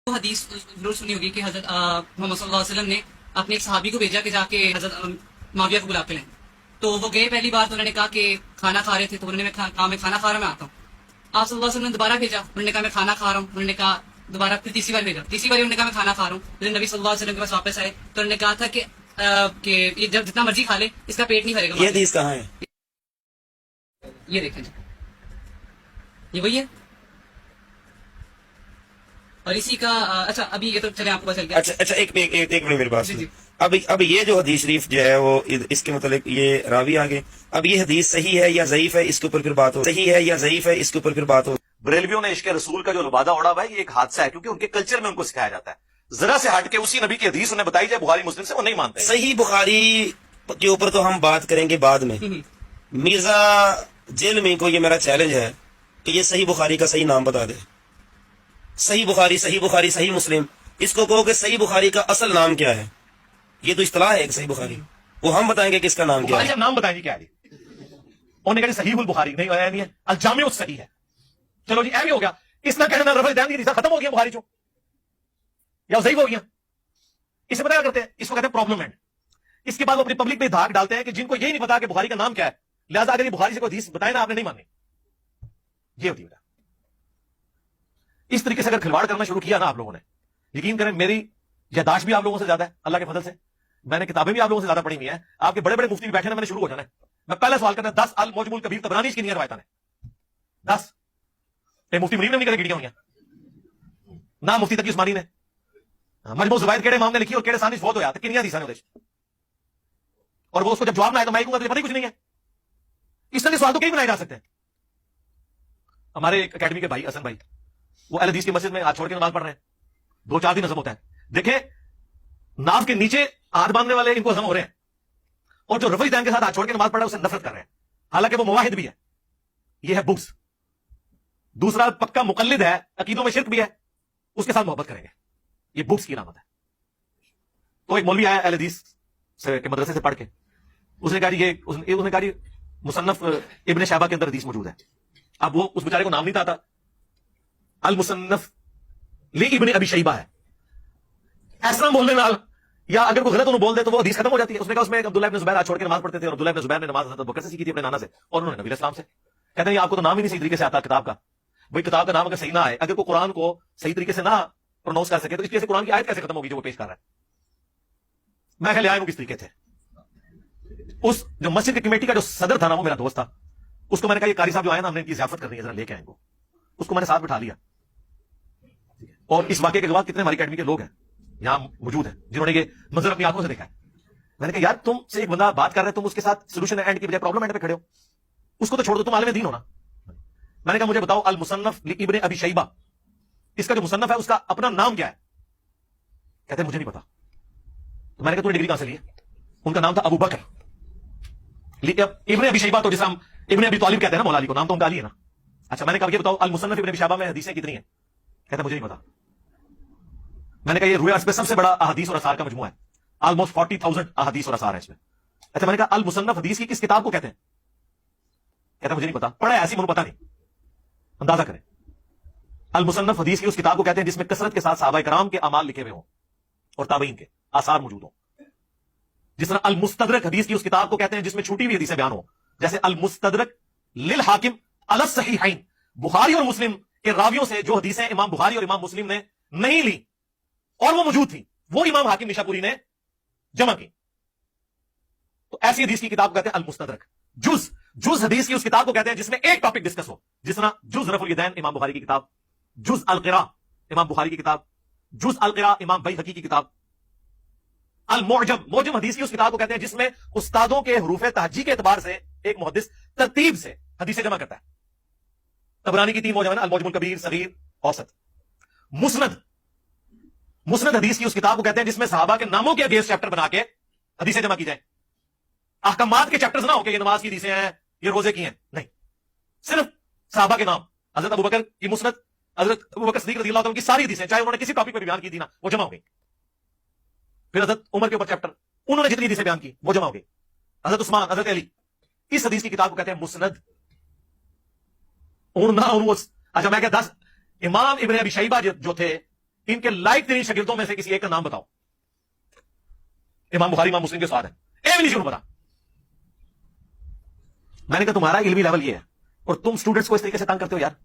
حدیث ضرور سنی ہوگی کہ حضرت محمد صلی اللہ علیہ وسلم نے اپنے ایک صحابی کو بھیجا کہ جا کے حضرت معاویہ کو بلا کے لیں. تو وہ گئے پہلی بار تو انہوں نے کہا کہ کھانا کھا رہے تھے, تو انہوں نے کہا میں کھانا کھا رہا, میں آتا ہوں. آپ صلی اللہ علیہ وسلم نے دوبارہ بھیجا, انہوں نے کہا میں کھانا کھا رہا ہوں. انہوں نے کہا دوبارہ پھر تیسری بار بھیجا, تیسری بار انہوں نے کہا میں کھانا کھا رہا ہوں. پھر نبی صلی اللہ علیہ وسلم کے پاس واپس آئے تو انہوں نے کہا تھا کہ یہ جب جتنا مرضی کھا لے اس کا پیٹ نہیں بھرے گا. یہ حدیث کہاں ہے؟ یہ دیکھیں جی, یہ وہی ہے. اور اسی کا اچھا ابھی یہ تو چلے آپ کو پتہ چل گیا. اچھا ایک منٹ میری بات جی سنیں. جی. اب یہ جو حدیث شریف جو ہے وہ اس کے متعلق یہ راوی آگے, اب یہ حدیث صحیح ہے یا ضعیف ہے, اس کے اوپر پھر بات ہو. صحیح ہے یا ضعیف ہے, اس کے اوپر پھر بات ہو. بریلویوں نے عشق رسول کا جو لبادہ اڑا ہوا ہے یہ ایک حادثہ ہے, کیونکہ ان کے کلچر میں ان کو سکھایا جاتا ہے. ذرا سے ہٹ کے اسی نبی کی حدیث انہیں بتائی جائے بخاری مسلم سے, وہ نہیں مانتے. صحیح بخاری کے اوپر تو ہم بات کریں گے بعد میں. مرزا جیلمی کو یہ میرا چیلنج ہے کہ یہ صحیح بخاری کا صحیح نام بتا دے. صحیح بخاری, صحیح مسلم, اس کو کہو کہ صحیح بخاری کا اصل نام کیا ہے. یہ تو اصطلاح ہے کہ صحیح بخاری, وہ ہم بتائیں گے کہ اس کا نام کیا ہے. نام بتائیں گے کیا ہے. انہوں نے کہا صحیح البخاری نہیں ہے, الجامع الصحیح ہے. چلو جی اے بھی ہو گیا. اس نہ کہنا رفع دین کی ختم ہو گیا بخاری جو, یا ضعیف ہو گیا. اسے پتہ کیا کرتے ہیں, اس کو کہتے ہیں پرابلم اینڈ. اس کے بعد وہ اپنی پبلک پہ دھاک ڈالتے ہیں کہ جن کو یہی نہیں پتا کہ بخاری کا نام کیا ہے, لہٰذا اگر یہ بخاری سے کوئی حدیث بتائے نا آپ نے نہیں ماننی. یہ ہوتی ہے. اس طریقے سے اگر کھلواڑ کرنا شروع کیا نا آپ لوگوں نے, یقین کریں میری یاداشت بھی آپ لوگوں سے زیادہ ہے اللہ کے فضل سے. میں نے کتابیں بھی آپ لوگوں سے زیادہ پڑھی ہوئی ہیں. آپ کے بڑے بڑے مفتی بھی بیٹھے نا, میں نے شروع ہو جانا ہے. میں پہلا سوال کرتا ہوں 10 المعجم الکبیر طبرانی کی نہیں روایتیں 10 مفتی منیر نے نہیں کرے گیڑیاں ہوئی ہیں نہ مفتی تقی عثمانی نے. مجموع الزوائد کیڑے امام نے لکھی اور کیڑے ثانی فوت ہویا تو کنیاں حدیثاں نے, اور وہ اس کو جب جواب نہ آئے تو میں کہوں گا پتہ ہی کچھ نہیں ہے. اس طرح کے سوال تو کئی بنائے جا سکتے ہیں. ہمارے اکیڈمی کے بھائی حسن بھائی, وہ اہل حدیث کی مسجد میں ہاتھ چھوڑ کے نماز پڑھ رہے ہیں, 2-4 دن ہضم ہوتا ہے. دیکھیں ناف کے نیچے ہاتھ باندھنے والے ان کو ہضم ہو رہے ہیں, اور جو رفع دین کے ساتھ ہاتھ چھوڑ کے نماز پڑھ رہا ہے اسے نفرت کر رہے ہیں, حالانکہ وہ مواحد بھی ہے. یہ ہے بغض. دوسرا پکا مقلد ہے, عقیدوں میں شرک بھی ہے, اس کے ساتھ محبت کریں گے. یہ بغض کی علامت ہے. تو ایک مولوی آیا اہل حدیث کے مدرسے سے پڑھ کے, اس نے کہا جی مصنف ابن شہبہ کے اندر حدیث موجود ہے. اب وہ اس بیچارے کو نام نہیں آتا, المصنف ابن ابی شیبہ ہے. ایسا بولنے نال یا اگر کوئی غلط انہوں بول دے تو وہ حدیث ختم ہو جاتی ہے. اس نے کہا اس میں عبداللہ ابن زبیر چھوڑ کے نماز پڑھتے تھے, اور عبداللہ ابن زبیر نے نماز حضرت بکر سے سیکھی تھی اپنے نانا سے, اور انہوں نے نبی علیہ السلام سے. کہتے ہیں آپ کو تو نام ہی نہیں صحیح طریقے سے آتا کتاب کا. بھائی کتاب کا نام اگر صحیح نہ آئے, اگر کوئی قرآن کو صحیح طریقے سے نہ پروناؤنس کر سکے تو اس لیے قرآن کی آیت کیسے ختم ہوگی جو وہ پیش کر رہا ہے. میں خیال آئے وہ کس طریقے تھے. اس جو مسجد کی کمیٹی کا جو صدر تھا نا, وہ میرا دوست تھا. اس کو میں نے کہا یہ قاری صاحب جو آئے نا, ہم نے ان کی ضیافت کرنی ہے, ذرا لے کے آئیں گے. اس کو میں نے ساتھ بٹھا لیا, اور اس واقعے کے بعد کتنے ہماری اکیڈمی کے لوگ ہیں یہاں موجود ہیں جنہوں نے یہ منظر اپنی آنکھوں سے دیکھا ہے. میں نے کہا یار تم سے ایک بندہ بات کر رہے ہیں, تم اس کے ساتھ سولوشن اینڈ کی بجائے پرابلم اینڈ پہ کھڑے ہو. اس کو تو چھوڑ دو, تم عالم دین ہونا. میں نے کہا مجھے بتاؤ المصنف ابن ابی شیبہ, اس کا جو مصنف ہے اس کا اپنا نام کیا ہے؟ کہتے ہیں مجھے نہیں پتا. تو میں نے کہا تو نے ڈگری کہاں سے لی ہے؟ ان کا نام تھا ابو بکر. ابن ابی شیبہ تو جسے ہم ابن ابی طالب کہتے ہیں نا, مولا علی کو, نام تو ان کا علی ہے نا. اچھا میں نے کہا یہ بتاؤ المصنف ابن ابی شیبہ میں حدیثیں کتنی ہیں؟ کہتا ہے مجھے نہیں پتا. میں نے کہا یہ روئے عرض پہ سب سے بڑا احادیث اور اثار کا مجموعہ ہے, آلموسٹ 40,000 احادیث اور اثار ہے اس میں. اچھا میں نے کہا المصنف حدیث کی کس کتاب کو کہتے ہیں؟ کہتا مجھے نہیں پتا. پڑھا ہے ایسی منو پتا نہیں, اندازہ کریں. المصنف حدیث کی اس کتاب کو کہتے ہیں جس میں کثرت کے ساتھ صحابہ کرام کے اعمال لکھے ہوئے ہوں اور تابعین کے آثار موجود ہوں. جس طرح المستدرک حدیث کی اس کتاب کو کہتے ہیں جس میں چھوٹی ہوئی حدیثیں بیان ہوں, جیسے المستدرک للحاکم علی الصحیحین, بخاری اور مسلم کے راویوں سے جو حدیثیں امام بخاری اور امام مسلم نے نہیں لی اور وہ موجود تھی, وہ امام حاکم نشاپوری نے جمع کی. تو ایسی حدیث کی کتاب کو کہتے ہیں المستدرک. جز حدیث کی اس کتاب کو کہتے ہیں جس میں ایک ٹاپک ڈسکس ہو, جس طرح جز رفع الیدین امام بخاری کی کتاب, جز القراء امام بخاری کی کتاب, جز القراء امام بیہقی کی کتاب. موجم حدیث کی اس کتاب کو کہتے ہیں جس میں استادوں کے حروف تہجی کے اعتبار سے ایک محدث ترتیب سے حدیثیں جمع کرتا ہے. طبرانی کی 3 موجم ہے, المعجم الکبیر, صغیر, اوسط. مسند حدیث کی اس کتاب کو کہتے ہیں جس میں صحابہ کے ناموں کے اگینسٹ چیپٹر بنا کے حدیثیں جمع کی جائیں. احکامات کے چیپٹرز نہ ہو کہ یہ نماز کی حدیثیں ہیں, یہ روزے کی ہیں, نہیں, صرف صحابہ کے نام. حضرت ابوبکر کی مسند, حضرت ابوبکر صدیق رضی اللہ عنہ کی ساری حدیثیں چاہے انہوں نے کسی ٹاپک پہ بیان کی تھی نا, وہ جمع ہو گئی. پھر حضرت عمر کے اوپر چیپٹر, انہوں نے جتنی حدیثیں بیان کی وہ جمع ہو گئی. حضرت عثمان, حضرت علی, اس حدیث کی کتاب کو کہتے ہیں مسند. اچھا میں کہ 10 امام ابن ابی شیبہ جو تھے इनके लायक तरीन शगिर्दों में से किसी एक का नाम बताओ। इमाम बुखारी इमाम मुस्लिम के साथ है, एक भी नहीं शुरू पता। मैंने कहा तुम्हारा इल्मी लेवल ये है और तुम स्टूडेंट्स को इस तरीके से तंग करते हो यार।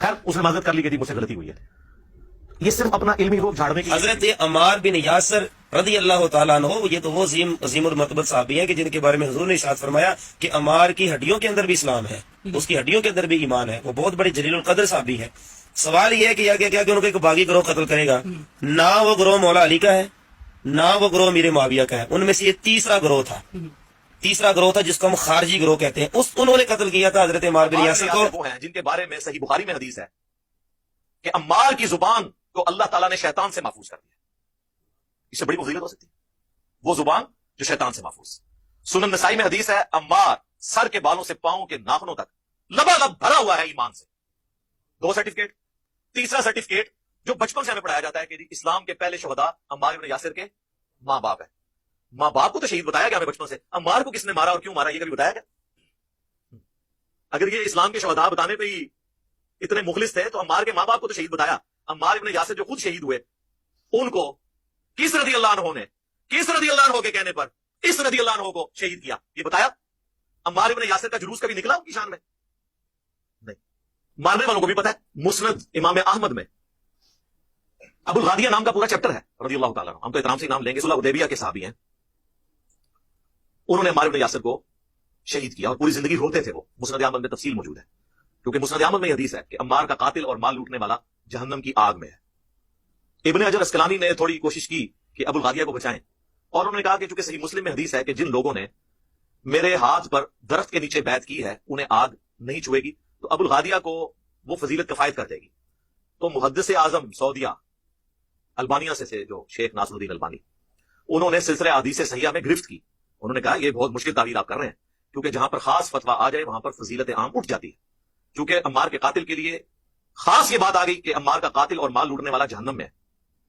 खैर उसने माजरत कर ली कि मुझसे गलती हुई है। ये सिर्फ अपना इल्मी रूप झाड़ने की। हजरत अम्मार बिन यासर रदी अल्लाह तआला अन्हु, ये तो वो अजीमुल मर्तबत साहबी हैं कि जिनके बारे में हुजूर ने इरशाद फरमाया कि अम्मार की हड्डियों के अंदर भी इस्लाम है, उसकी हड्डियों के अंदर भी ईमान है। वो बहुत बड़े जलीलुल कदर साहबी है। सवाल ये है कि क्या कि उनको एक बागी ग्रोह कत्ल करेगा, ना वो ग्रोह मौला अली का है, ना वो ग्रोह मीर मुआविया का है, उनमें से ये तीसरा ग्रोह था, तीसरा ग्रोह था जिसको हम खारजी ग्रोह कहते हैं। उन्होंने कत्ल किया था हजरत अम्मार बिन यासर को। वो हैं जिनके बारे में सही बुखारी में हदीस है कि अम्मार की जुबान को अल्लाह ताला ने शैतान से महफूज कर दिया। इससे बड़ी फजीलत हो सकती है वो जुबान जो शैतान से महफूज। सुनन नसाई में हदीस है अम्मार सर के बालों से पांव के नाखूनों तक लबालब भरा हुआ है ईमान से। 2 सर्टिफिकेट। तीसरा सर्टिफिकेट जो बचपन से हमें पढ़ाया जाता है कि इस्लाम के पहले शोहदा अम्मार इब्न यासिर के माँ बाप है। माँ बाप को तो शहीद बताया गया हमें बचपन से, अम्मार को किसने मारा और क्यों मारा ये कभी बताया गया? अगर ये इस्लाम के शोहदा बताने पे ही इतने मुखलिस थे तो अम्मार के माँ बाप को तो शहीद बताया। अम्मार इब्न यासिर जो खुद शहीद हुए उनको किस रदी अल्लाह अन्हु ने किस रदी अल्लाह अन्हु के कहने पर इस रदी अल्लाह अन्हु को शहीद किया ये बताया? अम्मार इब्न यासिर का जुलूस कभी निकला उनकी शान में? नहीं। मारने वालों को भी पता है। मुस्नद इमाम अहमद में अबुल गादिया नाम का पूरा चैप्टर है रदी अल्लाह तआला अन्हु। हम तो इतराम से नाम लेंगे, सुलह हुदैबिया के सहाबी हैं। उन्होंने अम्मार इब्न यासिर को शहीद किया और पूरी जिंदगी रोते थे वो। मुस्नद अहमद में तफसील मौजूद है क्योंकि मुस्नद अहमद में हदीस है कि अम्मार का कातिल और माल लूटने वाला जहन्नम की आग में है। इब्न हजर अस्कलानी ने थोड़ी कोशिश की कि अबुल गादिया को बचाएं और उन्होंने कहा कि चूंकि सही मुस्लिम में हदीस है कि जिन लोगों ने मेरे हाथ पर दरख्त के नीचे बैत की है उन्हें आग नहीं छुएगी, तो अबुल गादिया को वो फजीलत किफायत कर देगी। तो मुहद्दिस आजम सऊदिया अल्बानिया से जो शेख नासरुद्दीन अल्बानी, उन्होंने सिलसिला हदीस सहिया में गिरफ्त की। उन्होंने कहा यह बहुत मुश्किल तावील आप कर रहे हैं क्योंकि जहां पर खास फतवा आ जाए वहां पर फजीलत आम उठ जाती है। क्योंकि अम्मार के कातिल के लिए खास ये बात आ गई कि अम्मार का कातिल और माल लूटने वाला जहन्नम में है,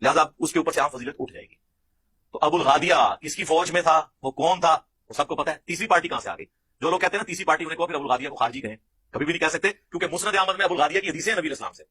लिहाजा उसके ऊपर से आम फजीलत उठ जाएगी। तो अबुल गादिया किसकी फौज में था, वो कौन था, वो सबको पता है। तीसरी पार्टी कहां से आ गई? जो लोग कहते हैं ना तीसरी पार्टी, उन्हें कहो फिर अबुल गादिया को खारजी कहें, कभी भी नहीं कह सकते क्योंकि मुस्नद अहमद में अबुल गादिया की हदीसें नबी इस्लाम से,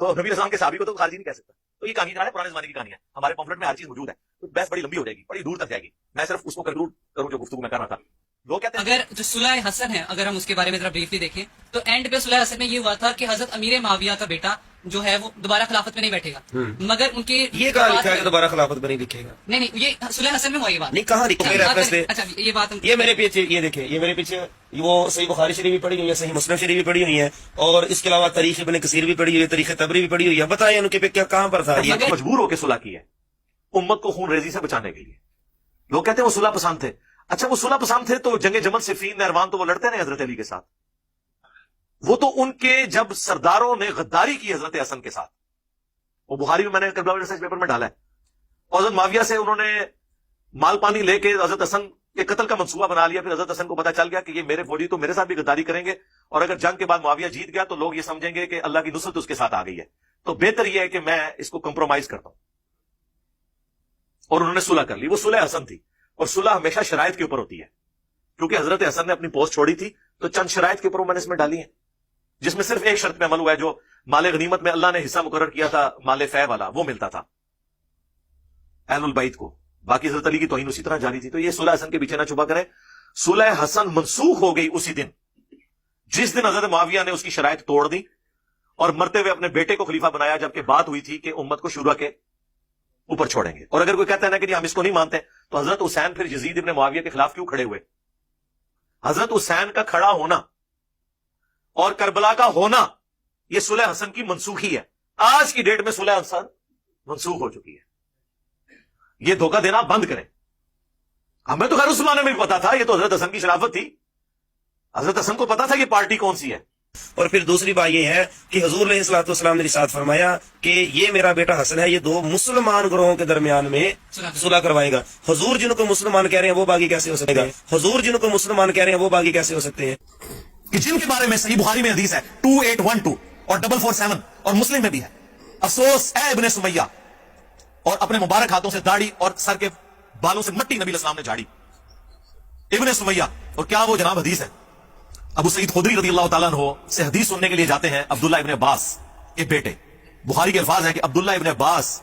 तो नबी इस्लाम के सहाबी को तो खारजी नहीं कह सकता। तो ये कहानी पुराने जमाने की कहानी है, हमारे पम्फलेट में हर चीज मौजूद है। तो बहस बड़ी लंबी हो जाएगी, बड़ी दूर तक जाएगी। मैं सिर्फ उसको कंक्लूड करूं जो गुफ्तगू मैं कर रहा था। लोग कहते हैं अगर जो सुलह हसन है, अगर हम उसके बारे में जरा ब्रीफली देखें तो एंड पे सुलह हसन में ये हुआ था कि हजरत अमीर माविया का बेटा जो है वो दोबारा खिलाफत में नहीं बैठेगा, मगर उनके ये कहा लिखा है कि दोबारा खिलाफत में नहीं लिखेगा? नहीं, ये सुलह हसन में हुआ ये बात नहीं, कहाँ लिखा है? अच्छा ये बात ये मेरे पीछे ये देखे, ये मेरे पीछे वो सही बुखारी शरीफ भी पढ़ी हुई है, सही मुस्लिम शरीफ भी पढ़ी हुई है और इसके अलावा तारीख इब्न कसीर भी पढ़ी हुई है, तारीख तबरी भी पढ़ी हुई है। बताएं उनके पे क्या कहां पर था? ये मजबूर होकर सुलह की है उम्मत को खून रेजी से बचाने के लिए। लोग कहते हैं वो सुलह पसंद थे। अच्छा वो सुलह पसंद थे तो जंगे जमल सिफीन नहरवान तो वो लड़ते रहे हजरत अली के साथ। वो तो उनके जब सरदारों ने गद्दारी की हजरत हसन के साथ, वो बुखारी में मैंने करबला रिसर्च पेपर में डाला है, और हजरत माविया से उन्होंने माल पानी लेके हजरत हसन के कत्ल का मंसूबा बना लिया। फिर हजरत हसन को पता चल गया कि ये मेरे फौजी तो मेरे साथ भी गद्दारी करेंगे और अगर जंग के बाद मुआविया जीत गया तो लोग ये समझेंगे कि अल्लाह की नुसरत उसके साथ आ गई है, तो बेहतर यह है कि मैं इसको कंप्रोमाइज करता हूं। और उन्होंने सुलह कर ली। वो सुलह हसन थी और सुलह हमेशा शराइत के ऊपर होती है। क्योंकि हजरत हसन ने अपनी पोस्ट छोड़ी थी तो चंद शराइत के ऊपर मैंने इसमें डाली है, जिसमें सिर्फ एक शर्त पे अमल हुआ है, जो माले गनीमत में अल्लाह ने हिस्सा मुकर्रर किया था माले फै वाला, वो मिलता था अहलुल बैत को। बाकी हजरत अली की तौहीन उसी तरह जारी थी। तो ये सुलह हसन के पीछे ना छुपा करें। सुलह हसन मनसूख हो गई उसी दिन जिस दिन हजरत मुआविया ने उसकी शराइत तोड़ दी और मरते हुए अपने बेटे को खलीफा बनाया, जबकि बात हुई थी कि उम्मत को शुरा के ऊपर छोड़ेंगे। और अगर कोई कहता है ना कि हम इसको नहीं मानते, तो हजरत हुसैन फिर यजीद इब्न मुआविया के खिलाफ क्यों खड़े हुए? हजरत हुसैन का खड़ा होना और करबला का होना यह सुलह हसन की मनसूखी है। आज की डेट में सुलह हसन मनसूख हो चुकी है। यह धोखा देना बंद करें। हमें तो खैर उस जमाने में भी पता था, यह तो हजरत हसन की शराफत थी। हजरत हसन को पता था कि पार्टी कौन सी है। और फिर दूसरी बात यह है कि हुजूर अलैहिस्सलाम ने इरशाद फरमाया कि ये मेरा बेटा हसन है, ये दो मुसलमान ग्रोहों के दरमियान में सुलह करवाएगा। हुजूर जिनको मुसलमान कह रहे हैं वो बागी कैसे हो सकते हैं? हुजूर जिनको मुसलमान कह रहे हैं वो बागी कैसे हो सकते हैं? कि जिनके बारे में सही बुखारी में हदीस है 2812 और 447 और मुस्लिम में भी है, अफसोस ए इब्ने सुमैया, और अपने मुबारक हाथों से दाढ़ी और सर के बालों से मट्टी नबी इस्लाम ने झाड़ी। इब्ने सुमैया, और क्या वो जनाब हदीस है, अबू सईद खुदरी रज़ियल्लाहु ताला अन्हु से हदीस सुनने के लिए जाते हैं अब्दुल्लाह इब्ने अब्बास के बेटे। بخاری کے الفاظ ہیں کہ عبداللہ ابن عباس